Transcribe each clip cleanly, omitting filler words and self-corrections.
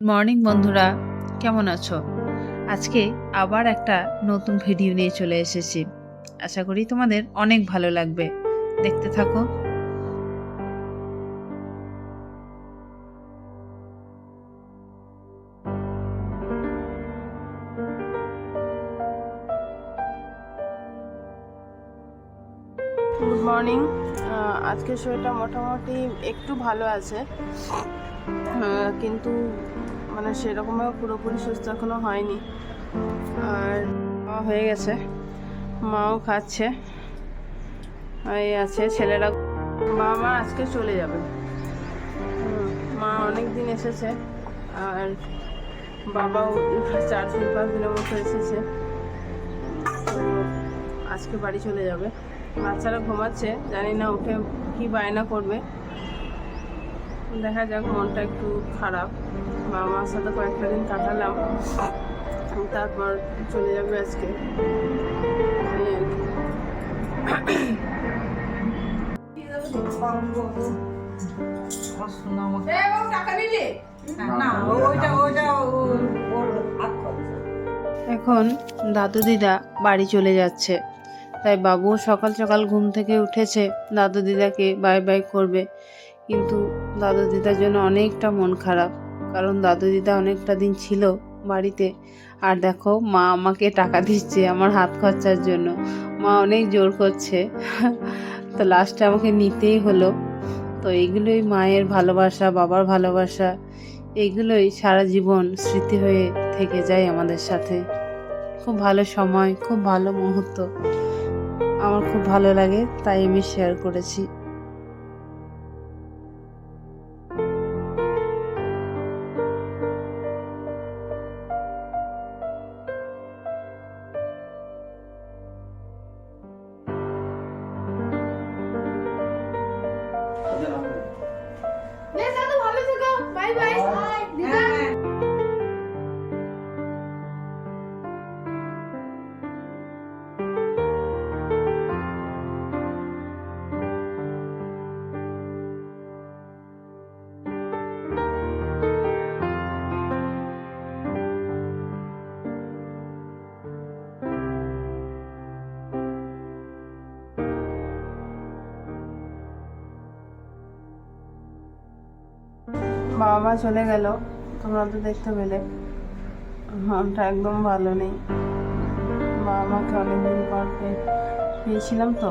Morning বন্ধুরা, কেমন আছো? আজকে আবার একটা নতুন ভিডিও নিয়ে চলে এসেছি। আশা করি তোমাদের অনেক ভালো লাগবে। দেখতে থাকো। Good morning. আজকে শরীরটা মোটামুটি একটু ভালো আছে, কিন্তু মানে সেরকমভাবে পুরোপুরি সুস্থ এখনো হয়নি। আর খাওয়া হয়ে গেছে, মাও খাচ্ছে, এই আছে ছেলেরা। বাবা মা আজকে চলে যাবে। মা অনেক দিন এসেছে, আর বাবাও 4-5 দিনের মতো এসেছে। তো আজকে বাড়ি চলে যাবে। বাচ্চারা ঘুমাচ্ছে, জানি না উঠে কি বায়না করবে। দেখা যাক, মনটা একটু খারাপ। বাবা মার সাথে কয়েকটা দিন কাটালাম, তারপর চলে যাবে আজকে। এখন দাদু দিদা বাড়ি চলে যাচ্ছে, তাই বাবু সকাল সকাল ঘুম থেকে উঠেছে, দাদু দিদাকে বাই বাই করবে। কিন্তু দাদু দিদার জন্য অনেকটা মন খারাপ, কারণ দাদু দিদা অনেকটা দিন ছিল বাড়িতে। আর দেখো, মা আমাকে টাকা দিচ্ছে আমার হাত খরচার জন্য। মা অনেক জোর করছে, তো লাস্টে আমাকে নিতেই হলো। তো এইগুলোই মায়ের ভালোবাসা, বাবার ভালোবাসা, এইগুলোই সারা জীবন স্মৃতি হয়ে থেকে যায় আমাদের সাথে। খুব ভালো সময়, খুব ভালো মুহূর্ত, আমার খুব ভালো লাগে, তাই আমি শেয়ার করেছি। ভালো থেকো, বাই বাই। বাবা মা চলে গেল, তোমরা তো দেখতে পেলে। মনটা একদম ভালো নেই। বাবা মাকে অনেকদিন পর পেয়েছিলাম, তো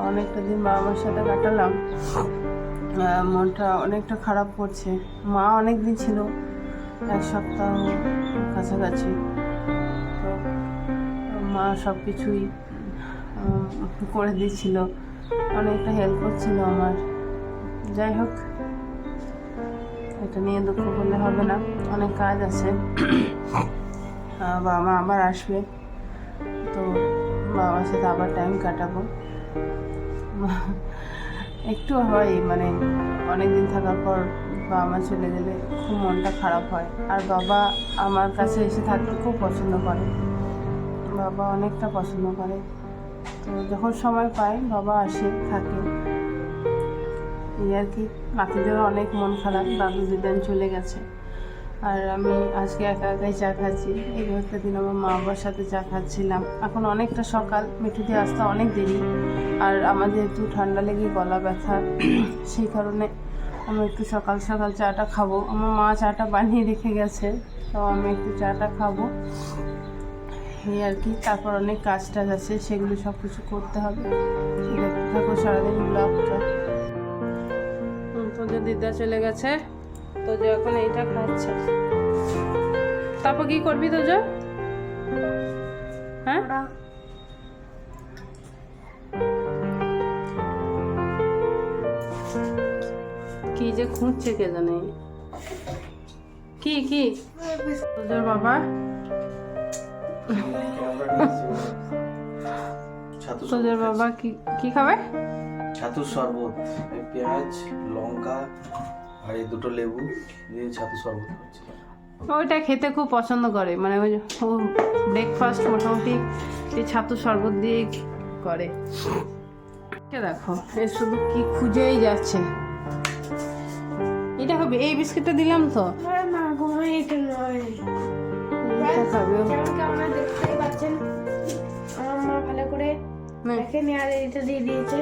অনেকটা দিন বাবা মার সাথে কাটালাম। মনটা অনেকটা খারাপ করছে। মা অনেক দিন ছিল, 1 সপ্তাহ কাছাকাছি। তো মা সব কিছুই করে দিয়েছিল, অনেকটা হেল্প করছিল আমার। যাই হোক, এটা নিয়ে দুঃখ করলে হবে না, অনেক কাজ আছে। বাবা মা আবার আসবে, তো বাবার সাথে আবার টাইম কাটাবো। একটু হয়, মানে অনেক দিন থাকার পর বাবা মা চলে গেলে খুব মনটা খারাপ হয়। আর বাবা আমার কাছে এসে থাকতে খুব পছন্দ করে, বাবা অনেকটা পছন্দ করে। তো যখন সময় পায় বাবা আসে, থাকে, এই আর কি। নাতিদেরও অনেক মন খারাপ, দাদু দিদান চলে গেছে। আর আমি আজকে একা একাই চা খাচ্ছি। এই কয়েকটা দিন আমার মা বাবার সাথে চা খাচ্ছিলাম। এখন অনেকটা সকাল, মিঠুদি আসতে অনেক দেরি। আর আমাদের একটু ঠান্ডা লেগে গলা ব্যথা, সেই কারণে আমি একটু সকাল সকাল চাটা খাবো। আমার মা চাটা বানিয়ে রেখে গেছে, তো আমি একটু চাটা খাবো, এই আর কি। তারপর অনেক কাজ টাজ আছে, সেগুলো সব কিছু করতে হবে। দেখতে থাকো সারাদিন ব্লগটা। তোদের দিদা চলে গেছে, তো যে এখন এইটা খাচ্ছে। তারপর কি করবি তো যে? হ্যাঁ, কি যে খুঁজছে কে জানে। কি কি তোদের বাবা? তোদের বাবা কি কি খাবে? ছাতুর শরবত, পেঁয়াজ, লঙ্কা আর এই 2টো লেবু দিয়ে ছাতুর শরবত করছি। ওইটা খেতে খুব পছন্দ করে, মানে ওই ও ব্রেকফাস্ট মোটামুটি এই ছাতুর শরবত দিয়ে করে। দেখো, এ শুধু কি খুঁজেই যাচ্ছে। এটা হবে, এই বিস্কিটটা দিলাম তো। না গো, ভাতটা খাবে ও। যেমন কি আপনারা দেখতেই পাচ্ছেন আমার মা ভালো করে নে। দেখেনি আর এটা দিয়ে দিয়েছে।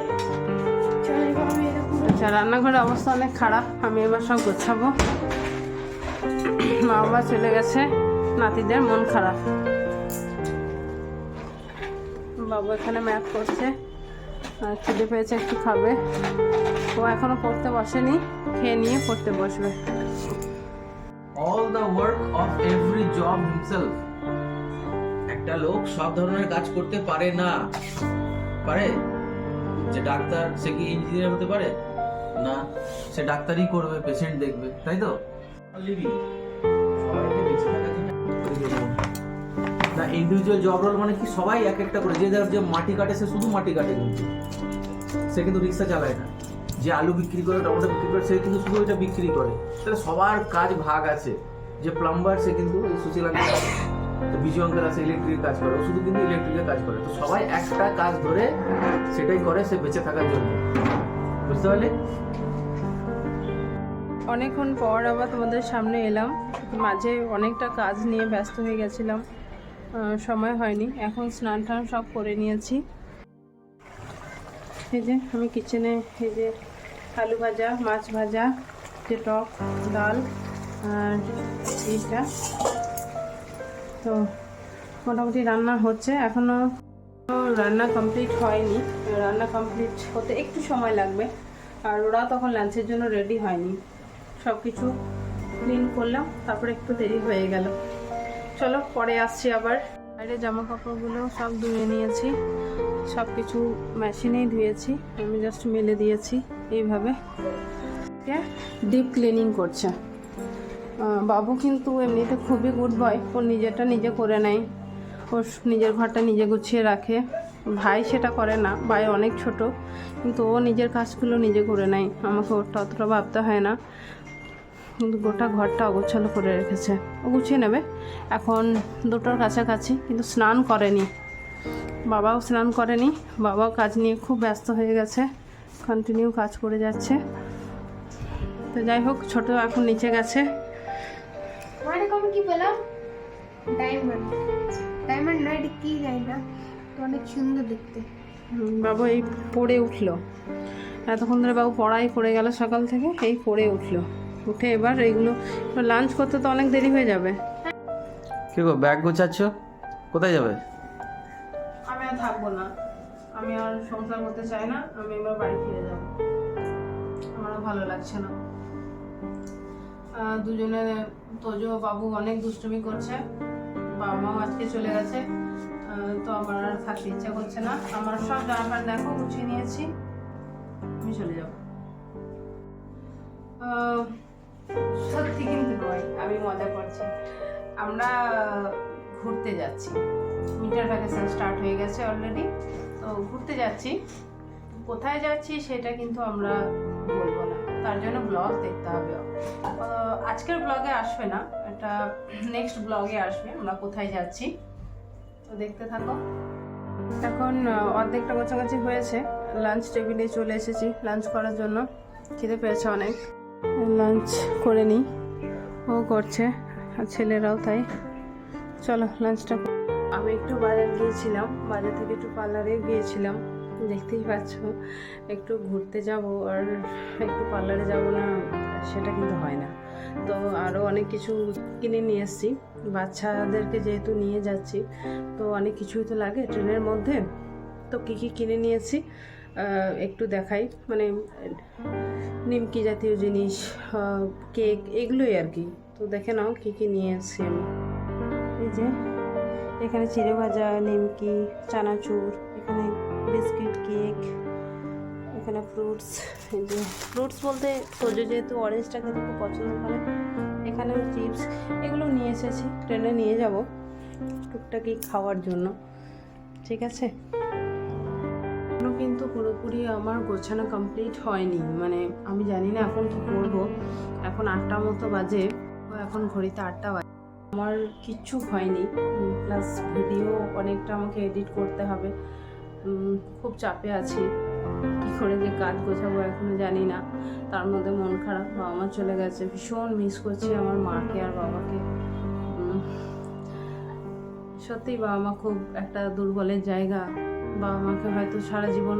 চলো এবার আমি এরকম আচ্ছা, রান্নাঘরের অবস্থা অনেক খারাপ, আমি এবার সব গোছাবো। মা বাবা চলে গেছে, নাতিদের মন খারাপ। বাবু এখানে ম্যাথ করছে, আর খিদে পেয়েছে, একটু খাবে। ও এখনো পড়তে বসেনি, খেয়ে নিয়ে পড়তে বসবে। All the work of every job himself. একটা লোক সব ধরনের কাজ করতে পারে না। পারে? যে ডাক্তার, সে কি ইঞ্জিনিয়ার হতে পারে না? সে ডাক্তারই করবে, পেশেন্ট দেখবে, তাই তো? লিভিং সবাইকে বেঁচে থাকার জন্য না, ইন্ডিভিজুয়াল জব রোল মানে কি সবাই এক একটা করে, যে ধর যে মাটি কাটে সে শুধু মাটি কাটে, কিন্তু সে কিন্তু রিক্সা চালায় না। যে আলু বিক্রি করে, টমেটো বিক্রি করে, সে কিন্তু শুধু ওইটা বিক্রি করে। তাহলে সবার কাজ ভাগ আছে। যে প্লাম্বার, সে কিন্তু ওই সুশীলা বিজু অঙ্কের আছে, ইলেকট্রিক কাজ করে, ও শুধু কিন্তু ইলেকট্রিকের কাজ করে। তো সবাই একটা কাজ ধরে সেটাই করে সে বেঁচে থাকার জন্য, বুঝতে পারলে? অনেকক্ষণ পর আবার তোমাদের সামনে এলাম। মাঝে অনেকটা কাজ নিয়ে ব্যস্ত হয়ে গেছিলাম, সময় হয়নি। এখন স্নান টান সব করে নিয়েছি। এই যে আমি কিচেনে, এই যে আলু ভাজা, মাছ ভাজা, যে টক ডাল আর এইটা, তো মোটামুটি রান্না হচ্ছে। এখনও রান্না কমপ্লিট হয়নি, রান্না কমপ্লিট হতে একটু সময় লাগবে। আর ওরা তখন লাঞ্চের জন্য রেডি হয়নি। সব কিছু ক্লিন করলাম, তারপরে একটু দেরি হয়ে গেল। চলো পরে আসছি আবার। বাইরে জামা কাপড়গুলো সব ধুয়ে নিয়েছি, সব কিছু মেশিনেই ধুয়েছি, আমি জাস্ট মেলে দিয়েছি এইভাবে। ডিপ ক্লিনিং করছে বাবু, কিন্তু এমনিতে খুবই গুড বয়। ও নিজেরটা নিজে করে নেয়, ও নিজের ঘরটা নিজে গুছিয়ে রাখে। ভাই সেটা করে না, ভাই অনেক ছোট, কিন্তু ও নিজের কাজগুলো নিজে করে নেয়, আমাকে ওরটা অতটা ভাবতে হয় না। কিন্তু গোটা ঘরটা অগোছালো করে রেখেছে, ও গুছিয়ে নেবে। এখন 2টোর কাছাকাছি, কিন্তু স্নান করেনি, বাবাও স্নান করেনি। বাবাও কাজ নিয়ে খুব ব্যস্ত হয়ে গেছে, কন্টিনিউ কাজ করে যাচ্ছে। তো যাই হোক, ছোট এখন নিচে গেছে। মানে কম কি পেলাম? ডায়মন্ড। ডায়মন্ড না, এটা কি যায় না, তো অনেক সুন্দর দেখতে। বাবু এই পড়ে উঠলো, এতক্ষণ ধরে বাবু পড়াই করে গেল সকাল থেকে, এই পড়ে উঠলো। উঠে এবার এইগুলো লাঞ্চ করতে তো অনেক দেরি হয়ে যাবে। কি গো, ব্যাগ গোছাচ্ছ? কোথায় যাবে? আমি আর থাকবো না, আমি আর সংসার করতে চাই না, আমি এবার বাড়ি ফিরে যাব। আমারও ভালো লাগছে না। দুজনে, তোজো বাবু অনেক দুষ্টুমি করছে, বাবা মাও আজকে চলে গেছে, তো আমার আর থাকতে ইচ্ছা করছে না। আমার সব জামা প্যান্ট দেখো গুছিয়ে নিয়েছি, আমি চলে যাব। সত্যি কিন্তু নয়, আমি মজা করছি। আমরা ঘুরতে যাচ্ছি, উইন্টার ভ্যাকেশন স্টার্ট হয়ে গেছে অলরেডি, তো ঘুরতে যাচ্ছি। কোথায় যাচ্ছি সেটা কিন্তু আমরা বলবো না, তার জন্য ব্লগ দেখতে হবে। আজকের ব্লগে আসবে না, এটা নেক্সট ব্লগে আসবে আমরা কোথায় যাচ্ছি, তো দেখতে থাকো। এখন অর্ধেকটা গোছাগাছি হয়েছে, লাঞ্চ টেবিলে চলে এসেছি লাঞ্চ করার জন্য। খিদে পেয়েছে অনেক, লাঞ্চ করে নিই, ও করছে আর ছেলেরাও তাই। চলো লাঞ্চটা। আমি একটু বাজার গিয়েছিলাম, বাজার থেকে একটু পার্লারে গিয়েছিলাম। দেখতেই পাচ্ছ, একটু ঘুরতে যাব আর একটু পার্লারে যাব না সেটা কিন্তু হয় না। তো আরও অনেক কিছু কিনে নিয়ে এসেছি, বাচ্চাদেরকে যেহেতু নিয়ে যাচ্ছি, তো অনেক কিছুই তো লাগে ট্রেনের মধ্যে। তো কী কী কিনে নিয়েছি একটু দেখাই, মানে নিমকি জাতীয় জিনিস, কেক, এগুলোই আর কি। তো দেখে নাও কী কী নিয়ে এসেছি আমি। এই যে এখানে চিড়ে ভাজা, নিমকি, চানাচুর, এখানে বিস্কিট, কেক, এখানে ফ্রুটস। এই যে ফ্রুটস বলতে তোজো যেহেতু অরেঞ্জটা খেতে খুব পছন্দ করে, এখানে চিপস, এগুলো নিয়ে এসেছি, ট্রেনে নিয়ে যাব টুকটাকি খাওয়ার জন্য। ঠিক আছে, এখনও কিন্তু পুরোপুরি আমার গোছানো কমপ্লিট হয়নি, মানে আমি জানি না এখন কী করবো। এখন 8টা মতো বাজে, এখন ঘড়িতে 8টা বাজে, আমার কিচ্ছু হয়নি। প্লাস ভিডিও অনেকটা আমাকে এডিট করতে হবে, খুব চাপে আছি। কী করে যে কাজ গোছাবো এখনও জানি না। তার মধ্যে মন খারাপ, বাবা মা চলে গেছে, ভীষণ মিস করছি আমার মাকে আর বাবাকে। সত্যি বাবা মা খুব একটা দুর্বলের জায়গা। বাবা মাকে হয়তো সারা জীবন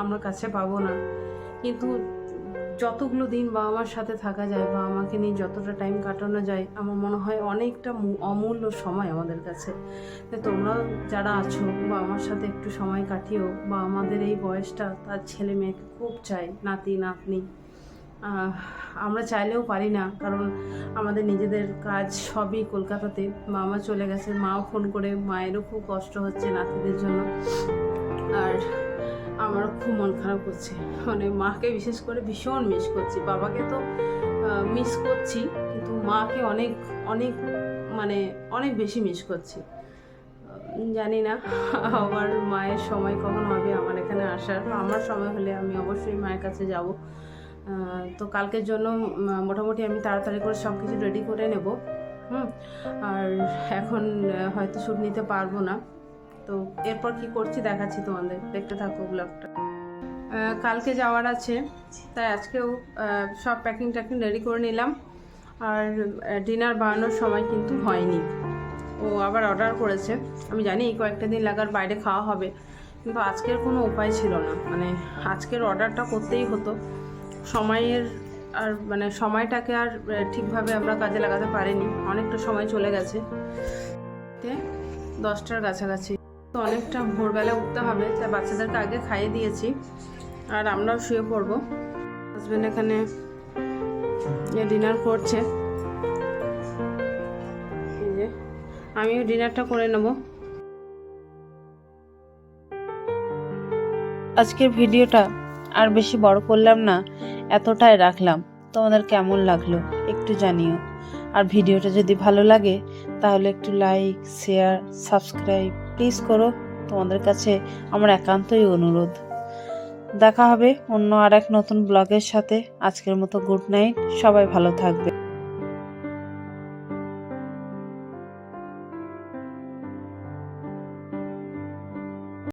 আমরা কাছে পাবো না, কিন্তু যতগুলো দিন বাবা মার সাথে থাকা যায়, বাবা মাকে নিয়ে যতটা টাইম কাটানো যায়, আমার মনে হয় অনেকটা অমূল্য সময় আমাদের কাছে। তো তোমরাও যারা আছো বাবা মার সাথে একটু সময় কাটিও। বা আমাদের এই বয়সটা তার ছেলে মেয়েকে খুব চাই, নাতি নাতনি। আমরা চাইলেও পারি না, কারণ আমাদের নিজেদের কাজ সবই কলকাতাতে। মামা চলে গেছে, মাও ফোন করে, মায়েরও খুব কষ্ট হচ্ছে নাতিদের জন্য। আর আমারও খুব মন খারাপ করছে, মানে মাকে বিশেষ করে ভীষণ মিস করছি। বাবাকে তো মিস করছি, কিন্তু মাকে অনেক অনেক মানে অনেক বেশি মিস করছি। জানি না আবার মায়ের সময় কখন হবে আমার এখানে আসার। আমার সময় হলে আমি অবশ্যই মায়ের কাছে যাব। তো কালকের জন্য মোটামুটি আমি তাড়াতাড়ি করে সব কিছু রেডি করে নেব। আর এখন হয়তো শ্যুট নিতে পারবো না, তো এরপর কি করছি দেখাচ্ছি তোমাদের, দেখতে থাকো ব্লগটা। কালকে যাওয়ার আছে, তাই আজকেও সব প্যাকিং ট্যাকিং রেডি করে নিলাম। আর ডিনার বানানোর সময় কিন্তু হয়নি, ও আবার অর্ডার করেছে। আমি জানি এই কয়েকটা দিন লাগার বাইরে খাওয়া হবে, কিন্তু আজকের কোনো উপায় ছিল না, মানে আজকের অর্ডারটা করতেই হতো। সময়ের আর মানে সময়টাকে আর ঠিকভাবে আমরা কাজে লাগাতে পারিনি, অনেকটা সময় চলে গেছে, 10টার কাছাকাছি। তো অনেকটা ভোরবেলা উঠতে হবে, তাই বাচ্চাদেরকে আগে খাইয়ে দিয়েছি আর আমরাও শুয়ে পড়বো। হাজব্যান্ড এখানে ডিনার করছে, এই যে আমিও ডিনারটা করে নেব। আজকের ভিডিওটা আর বেশি বড় করলাম না, এতটাই রাখলাম। তোমাদের কেমন লাগলো একটু জানিও। আর ভিডিওটা যদি ভালো লাগে তাহলে একটু লাইক, শেয়ার, সাবস্ক্রাইব প্লিজ করো। তোমাদের কাছে আমার একান্তই অনুরোধ। দেখা হবে অন্য আর এক নতুন ব্লগের সাথে। আজকের মতো গুড নাইট, সবাই ভালো থাকবে।